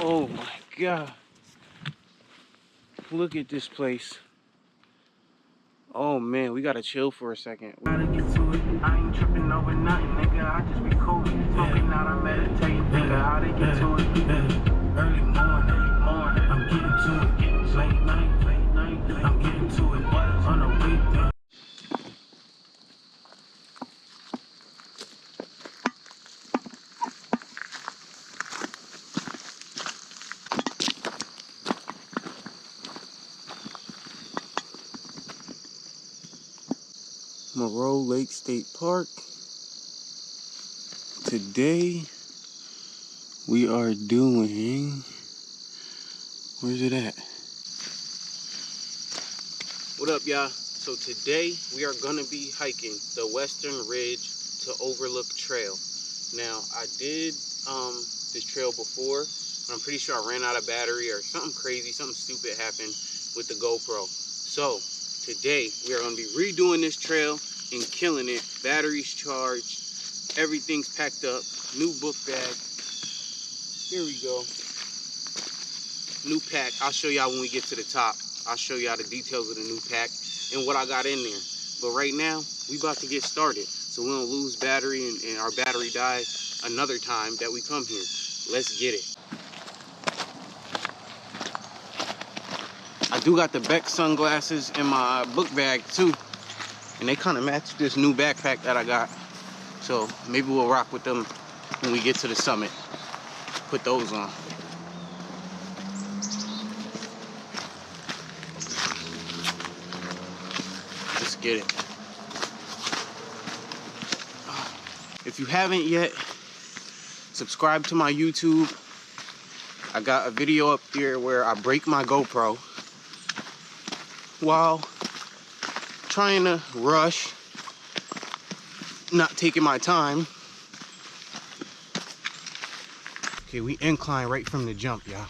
Oh my God. Look at this place. Oh man, we gotta chill for a second. Gotta get to it. I ain't tripping over nothing, nigga. I just be cool. Smoking out, I meditate, nigga. How to get to it? Early morning, I'm getting to it. Late night, I'm getting to it. On a weekend. Moreau Lake State Park. Today we are doing, where's it at? What up, y'all? So today we are gonna be hiking the Western Ridge to Overlook Trail. Now I did this trail before, but I'm pretty sure I ran out of battery or something crazy, something stupid happened with the GoPro. So today we are gonna be redoing this trail and killing it. Batteries charged, everything's packed up, new book bag. Here we go. New pack. I'll show y'all when we get to the top. I'll show y'all the details of the new pack and what I got in there. But right now, we about to get started. So we don't lose battery and our battery dies another time that we come here. Let's get it. I do got the Beck sunglasses in my book bag too. And they kind of match this new backpack that I got. So maybe we'll rock with them when we get to the summit. Put those on. Let's get it. If you haven't yet, subscribe to my YouTube. I got a video up there where I break my GoPro while trying to rush, not taking my time. Okay, we incline right from the jump, y'all.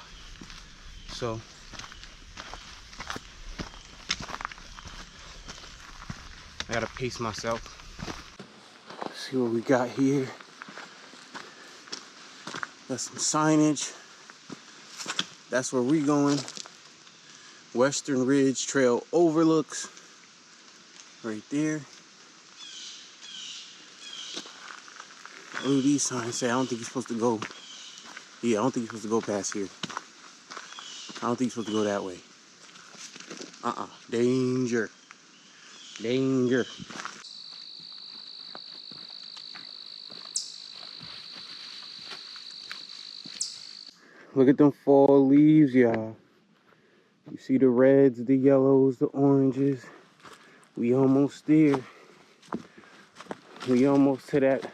So I gotta pace myself. See what we got here. Got some signage. That's where we going. Western Ridge Trail overlooks. Right there. What do these signs say? I don't think you're supposed to go. Yeah, I don't think you're supposed to go past here. I don't think you're supposed to go that way. Danger. Danger. Look at them fall leaves, y'all. You see the reds, the yellows, the oranges. We almost there. We almost to that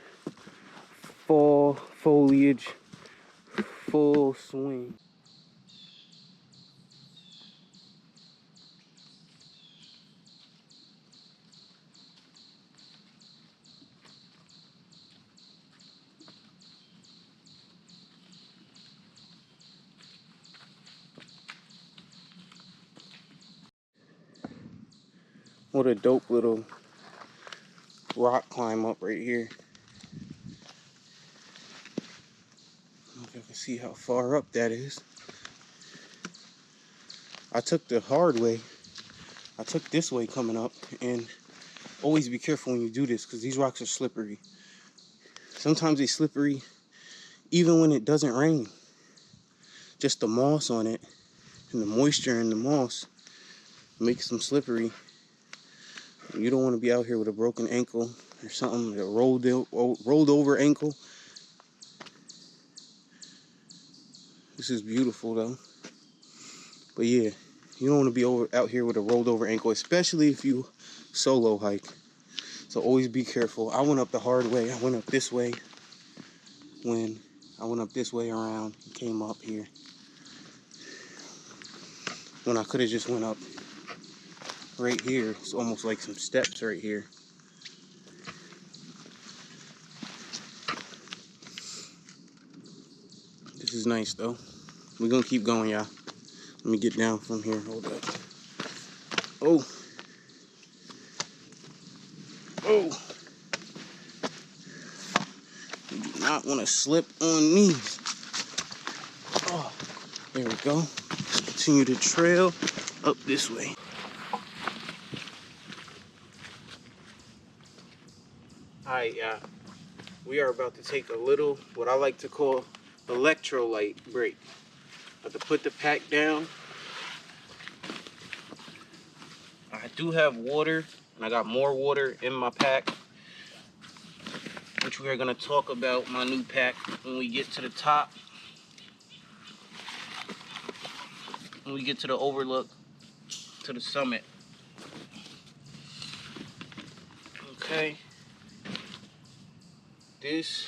fall foliage full swing. What a dope little rock climb up right here. I don't know if you can see how far up that is. I took the hard way. I took this way coming up, and always be careful when you do this because these rocks are slippery. Sometimes they're slippery even when it doesn't rain. Just the moss on it and the moisture in the moss makes them slippery. You don't want to be out here with a broken ankle or something, a rolled over ankle. This is beautiful though. But yeah, you don't want to be out here with a rolled over ankle, especially if you solo hike. So always be careful. I went up the hard way. I went up this way when I went up this way around and came up here. When I could have just went up right here. It's almost like some steps right here. This is nice though. We're gonna keep going, y'all. Let me get down from here. Hold up. Oh. Oh. You do not want to slip on these. Oh. There we go. Let's continue the trail up this way. Alright, yeah. We are about to take a little, what I like to call, electrolyte break. I have to put the pack down. I do have water, and I got more water in my pack, which we are going to talk about my new pack when we get to the top. When we get to the overlook, to the summit. Okay. This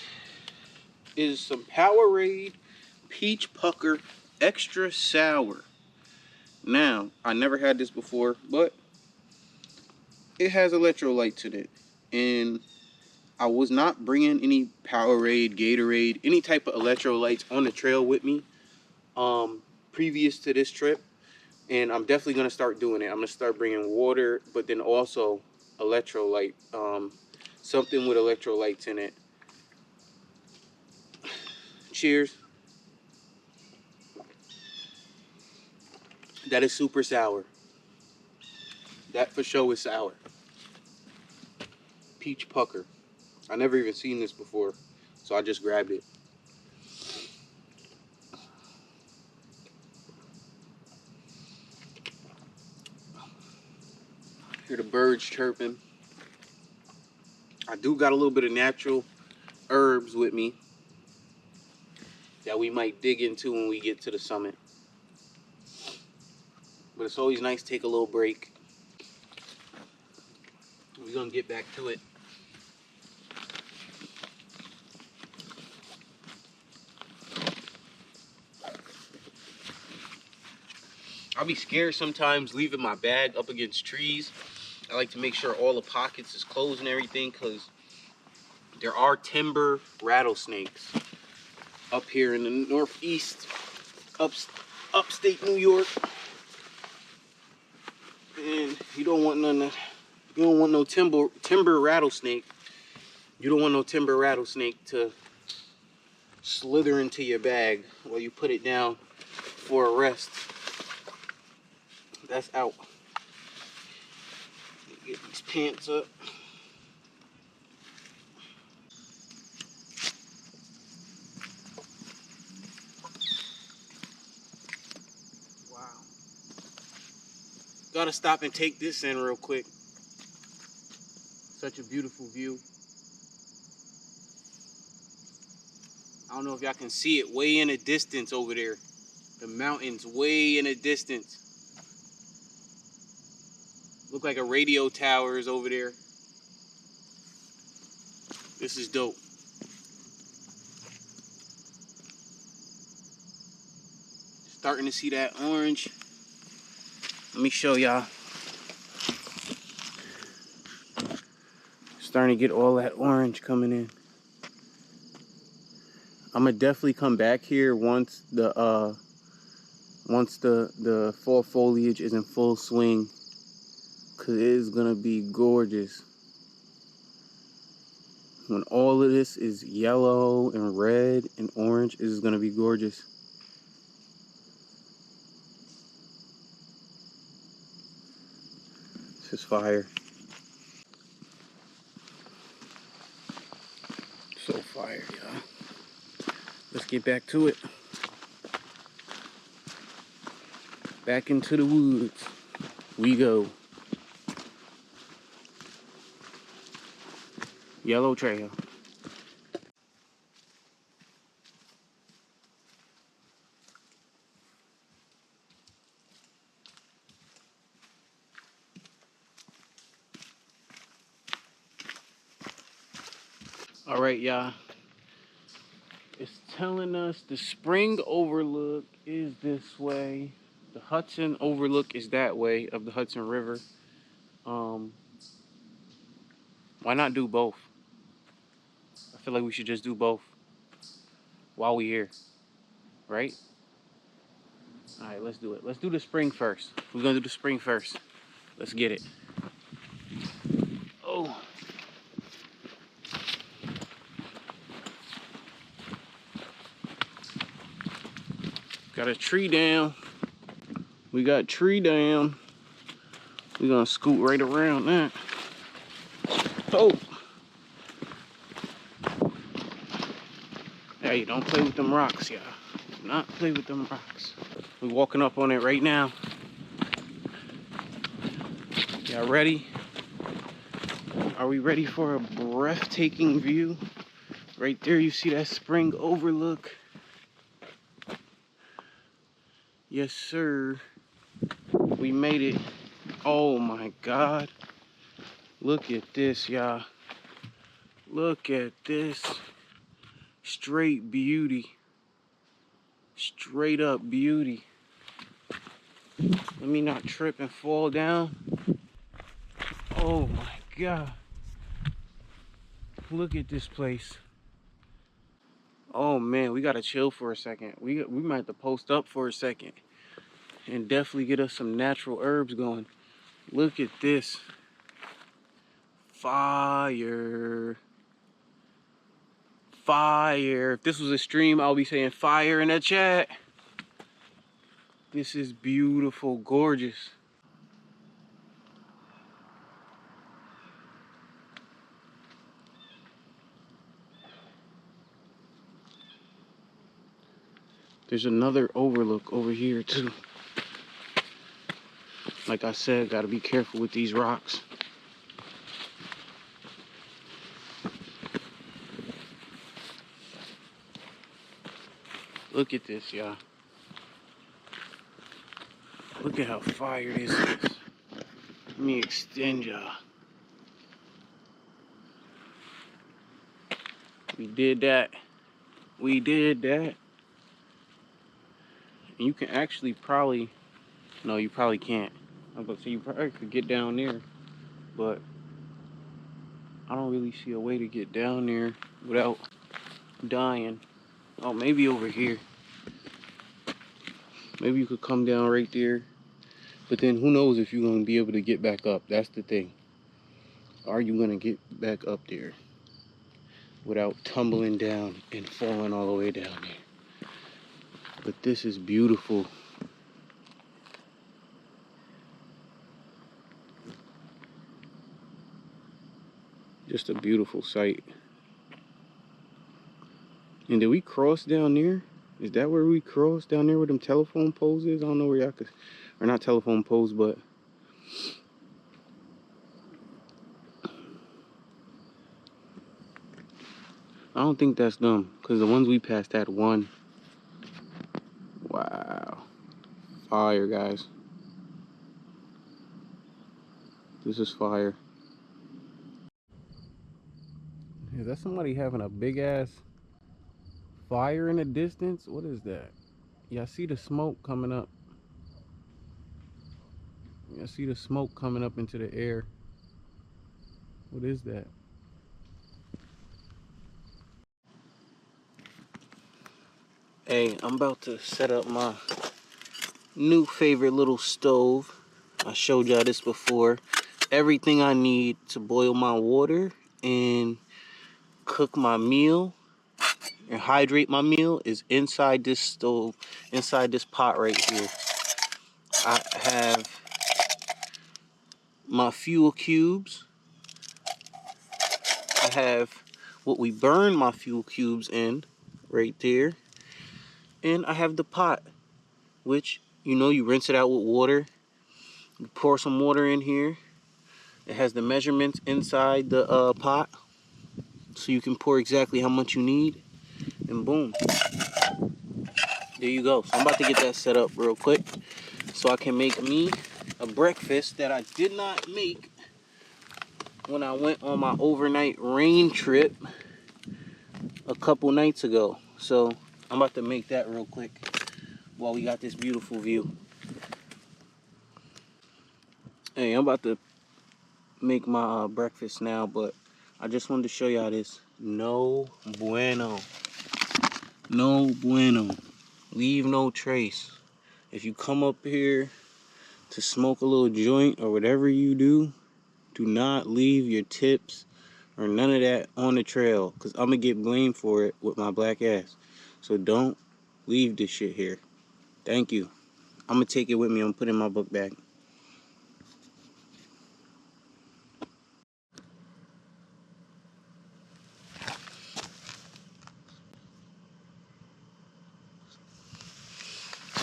is some Powerade Peach Pucker Extra Sour. Now, I never had this before, but it has electrolytes in it. And I was not bringing any Powerade, Gatorade, any type of electrolytes on the trail with me previous to this trip. And I'm definitely going to start doing it. I'm going to start bringing water, but then also electrolyte, something with electrolytes in it. Cheers. That is super sour. That for sure is sour. Peach Pucker. I never even seen this before, so I just grabbed it. Hear the birds chirping. I do got a little bit of natural herbs with me that we might dig into when we get to the summit. But it's always nice to take a little break. We're gonna get back to it. I'll be scared sometimes leaving my bag up against trees. I like to make sure all the pockets is closed and everything, because there are timber rattlesnakes up here in the northeast, upstate New York. And you don't want none of, you don't want no timber rattlesnake. You don't want no timber rattlesnake to slither into your bag while you put it down for a rest. That's out. Get these pants up. Wow. Gotta stop and take this in real quick. Such a beautiful view. I don't know if y'all can see it way in the distance over there. The mountains way in the distance. Look like a radio tower is over there. This is dope. Starting to see that orange. Let me show y'all. Starting to get all that orange coming in. I'm gonna definitely come back here once the fall foliage is in full swing, cause it is gonna be gorgeous. When all of this is yellow and red and orange, it is gonna be gorgeous. This is fire. So fire, y'all. Let's get back to it. Back into the woods we go. Yellow trail. All right, y'all. It's telling us the spring overlook is this way. The Hudson overlook is that way of the Hudson River. Why not do both? I feel like we should just do both while we're here, right? All right, let's do it. Let's do the spring first. We're gonna do the spring first. Let's get it. Oh. Got a tree down. We got tree down. We're gonna scoot right around that. Oh! Hey, don't play with them rocks, y'all. Do not play with them rocks. We're walking up on it right now. Y'all ready? Are we ready for a breathtaking view? Right there, you see that spring overlook. Yes, sir. We made it. Oh my God. Look at this, y'all. Look at this. Straight beauty. Straight up beauty. Let me not trip and fall down. Oh my God. Look at this place. Oh man, we gotta chill for a second. We might have to post up for a second and definitely get us some natural herbs going. Look at this. Fire. Fire. If this was a stream, I'll be saying fire in the chat. This is beautiful, gorgeous. There's another overlook over here too. Like I said, gotta be careful with these rocks. Look at this, y'all. Look at how fire this is. Let me extend y'all. We did that. We did that. And you can actually probably, no, you probably can't. I was about to say you probably could get down there, but I don't really see a way to get down there without dying. Oh, maybe over here. Maybe you could come down right there. But then who knows if you're going to be able to get back up. That's the thing. Are you going to get back up there without tumbling down and falling all the way down there? But this is beautiful. Just a beautiful sight. And did we cross down there? Is that where we crossed? Down there where them telephone poles is? I don't know where y'all could, or not telephone poles, but I don't think that's them, because the ones we passed had one. Wow. Fire, guys. This is fire. Is that somebody having a big ass fire in the distance? What is that? Yeah, I see the smoke coming up. Yeah, I see the smoke coming up into the air. What is that? Hey, I'm about to set up my new favorite little stove. I showed y'all this before. Everything I need to boil my water and cook my meal and hydrate my meal is inside this stove, inside this pot right here. I have my fuel cubes. I have what we burn my fuel cubes in right there. And I have the pot, which, you know, you rinse it out with water. You pour some water in here. It has the measurements inside the pot, so you can pour exactly how much you need, and boom, there you go. So I'm about to get that set up real quick so I can make me a breakfast that I did not make when I went on my overnight rain trip a couple nights ago. So I'm about to make that real quick while we got this beautiful view. Hey, I'm about to make my breakfast now, but I just wanted to show y'all this. No bueno. No bueno. Leave no trace. If you come up here to smoke a little joint or whatever you do, do not leave your tips or none of that on the trail, because I'm going to get blamed for it with my black ass. So don't leave this shit here. Thank you. I'm gonna take it with me. I'm gonna put it in my book bag.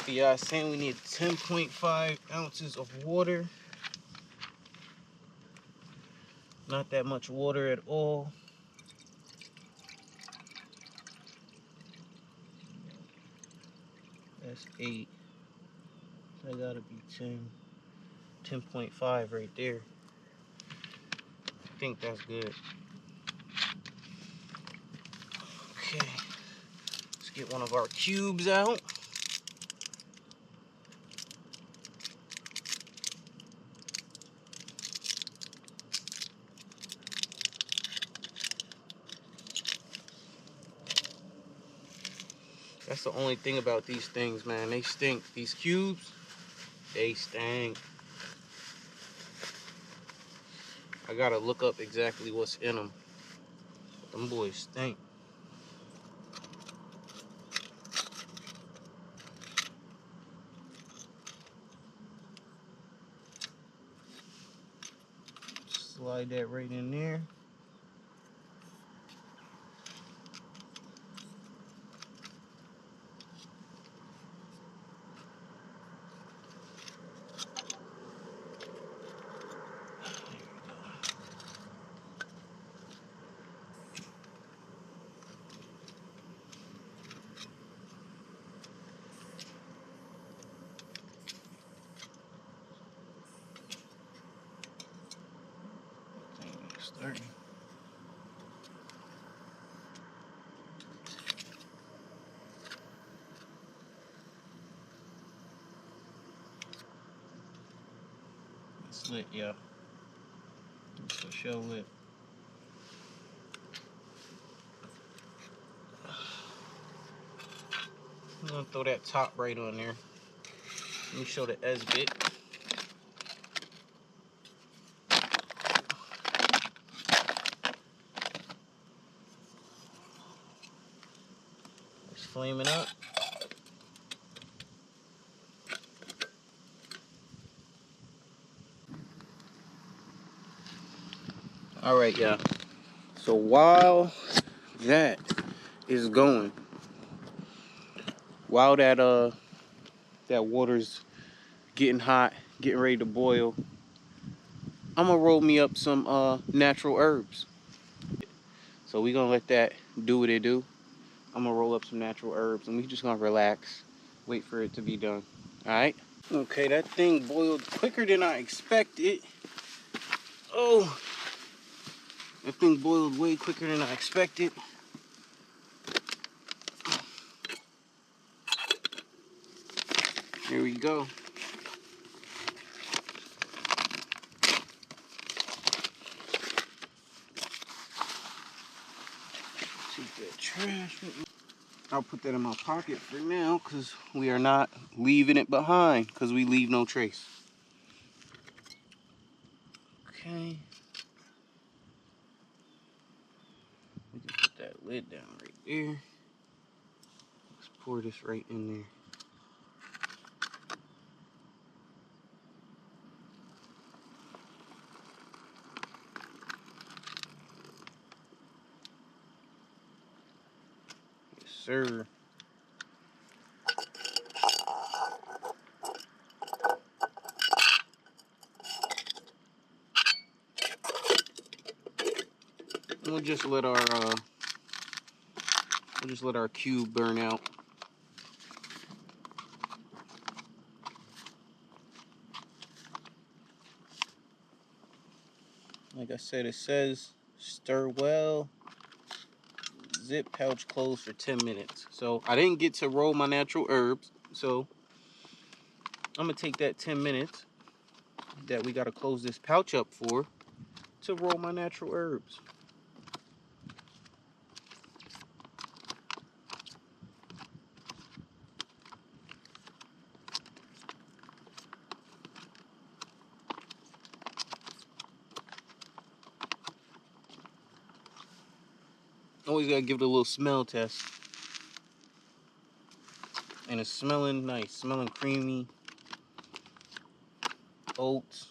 Yeah, saying we need 10.5 ounces of water. Not that much water at all. That's 8. That gotta be 10. 10.5 right there. I think that's good. Okay. Let's get one of our cubes out. That's the only thing about these things, man. They stink. These cubes, they stink. I gotta look up exactly what's in them. Them boys stink. Slide that right in there. Starting. It's lit, yeah. It's for sure lit. I'm gonna throw that top right on there. Let me show the Esbit. It's flaming up. All right, yeah. So while that is going, while that water's getting hot, getting ready to boil, I'm gonna roll me up some natural herbs. So we're gonna let that do what it do. I'm gonna roll up some natural herbs and we just gonna relax, wait for it to be done. All right. Okay, that thing boiled quicker than I expected. Oh, that thing boiled way quicker than I expected. Here we go. Take that trash with me. I'll put that in my pocket for now because we are not leaving it behind because we leave no trace. Okay. We can put that lid down right there. Let's pour this right in there. Yes, sir. We'll just let our cube burn out. Like I said, it says stir well, zip pouch closed for 10 minutes. So I didn't get to roll my natural herbs. So I'm gonna take that 10 minutes that we gotta close this pouch up for to roll my natural herbs. Always gotta give it a little smell test. And and it's smelling nice, smelling creamy. Oats.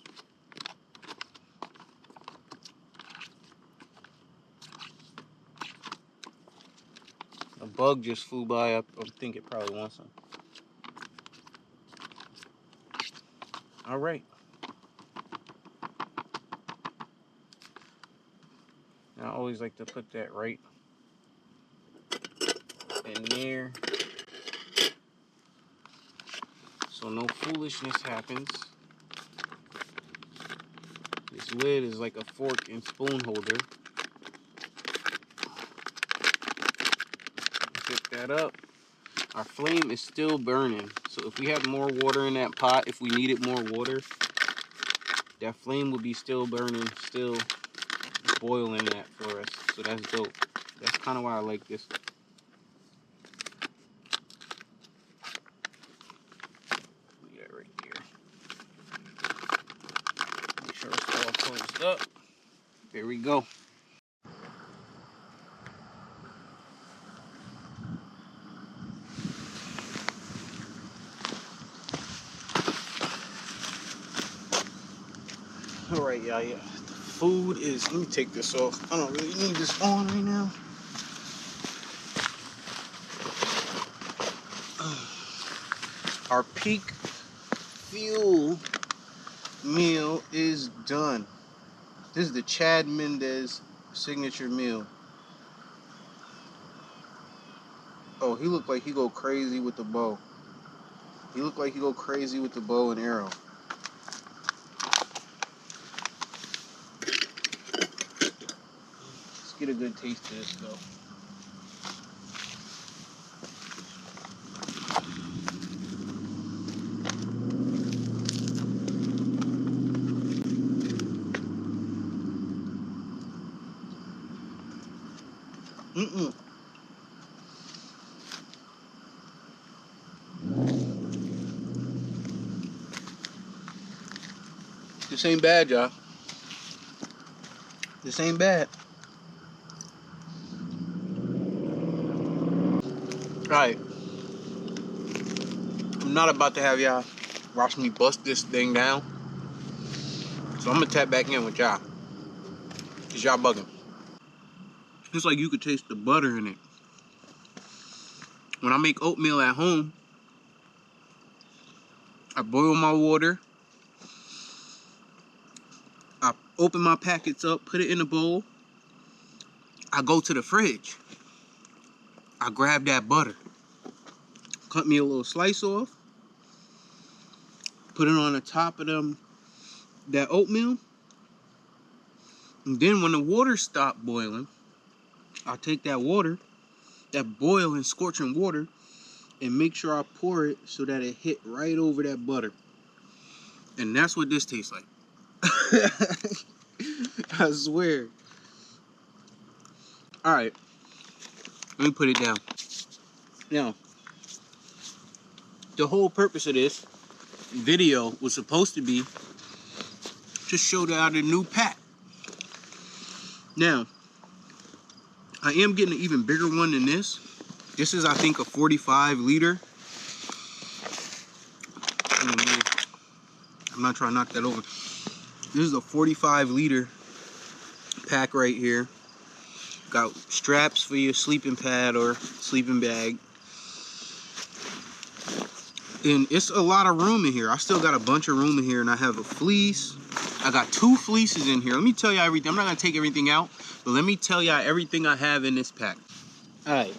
A bug just flew by. I think it probably wants some. All right. I always like to put that right in there so no foolishness happens. This lid is like a fork and spoon holder. Pick that up. Our flame is still burning, so if we had more water in that pot, if we needed more water, that flame would be still burning, still boiling that for us. So that's dope. That's kind of why I like this. Leave that right here. Make sure it's all closed up. There we go. All right, y'all. Yeah. The food is. Let me take this off. I don't really need this on right now. Our peak fuel meal is done. This is the Chad Mendez signature meal. Oh, he looked like he go crazy with the bow. He looked like he go crazy with the bow and arrow. Let's get a good taste of this though. This ain't bad, y'all. This ain't bad. Alright. I'm not about to have y'all watch me bust this thing down. So I'm gonna tap back in with y'all. Cause y'all bugging. It's like you could taste the butter in it. When I make oatmeal at home, I boil my water. I open my packets up, put it in a bowl. I go to the fridge. I grab that butter. Cut me a little slice off. Put it on the top of that oatmeal. And then when the water stopped boiling, I take that water, that boiling, scorching water, and make sure I pour it so that it hit right over that butter. And that's what this tastes like. I swear. Alright. Let me put it down. Now, the whole purpose of this video was supposed to be to show y'all the new pack. Now, I am getting an even bigger one than this. This is, I think, a 45 liter. I'm not trying to knock that over. This is a 45 liter pack right here. Got straps for your sleeping pad or sleeping bag. And it's a lot of room in here. I still got a bunch of room in here, and I have a fleece. I got 2 fleeces in here. Let me tell you everything. I'm not gonna take everything out, but let me tell you everything I have in this pack. All right.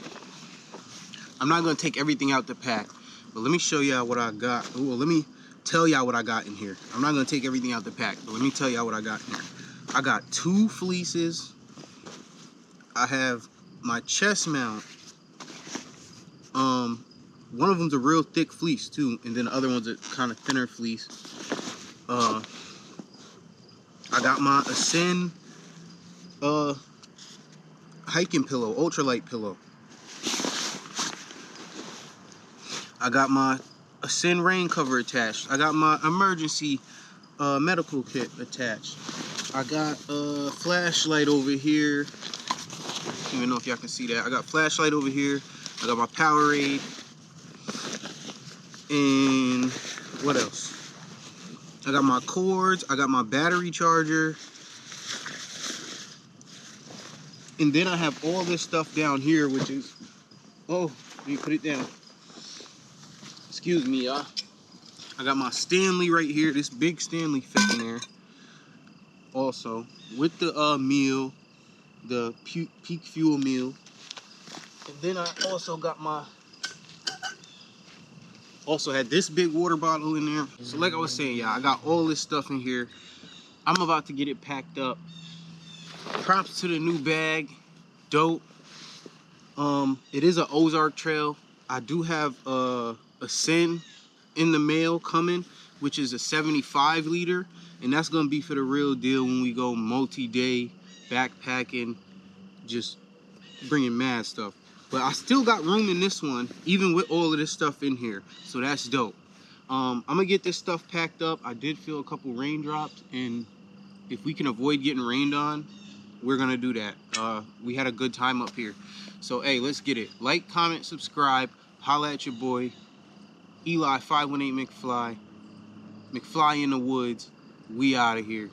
I'm not gonna take everything out the pack, but let me show y'all what I got. Well, let me tell y'all what I got in here. I'm not gonna take everything out the pack, but let me tell y'all what I got in here. I got 2 fleeces. I have my chest mount. One of them's a real thick fleece too, and then the other one's a kind of thinner fleece. I got my Ascend hiking pillow, ultralight pillow. I got my Ascend rain cover attached. I got my emergency medical kit attached. I got a flashlight over here. I don't even know if y'all can see that. I got flashlight over here. I got my Powerade. And what else? I got my cords, I got my battery charger. And then I have all this stuff down here, which is, oh, let me put it down. Excuse me, y'all. I got my Stanley right here, this big Stanley fit in there. Also, with the meal, the peak fuel meal. And then I also got also had this big water bottle in there. So like I was saying, y'all, I got all this stuff in here. I'm about to get it packed up. Props to the new bag, dope. It is an Ozark trail. I do have a Sin in the mail coming, which is a 75 liter, and that's gonna be for the real deal when we go multi-day backpacking, just bringing mad stuff. But I still got room in this one, even with all of this stuff in here, so that's dope. I'm gonna get this stuff packed up. I did feel a couple raindrops, and if we can avoid getting rained on, we're gonna do that. We had a good time up here. So hey, let's get it. Like, comment, subscribe, holla at your boy, Eli 518 McFly in the woods. We out of here.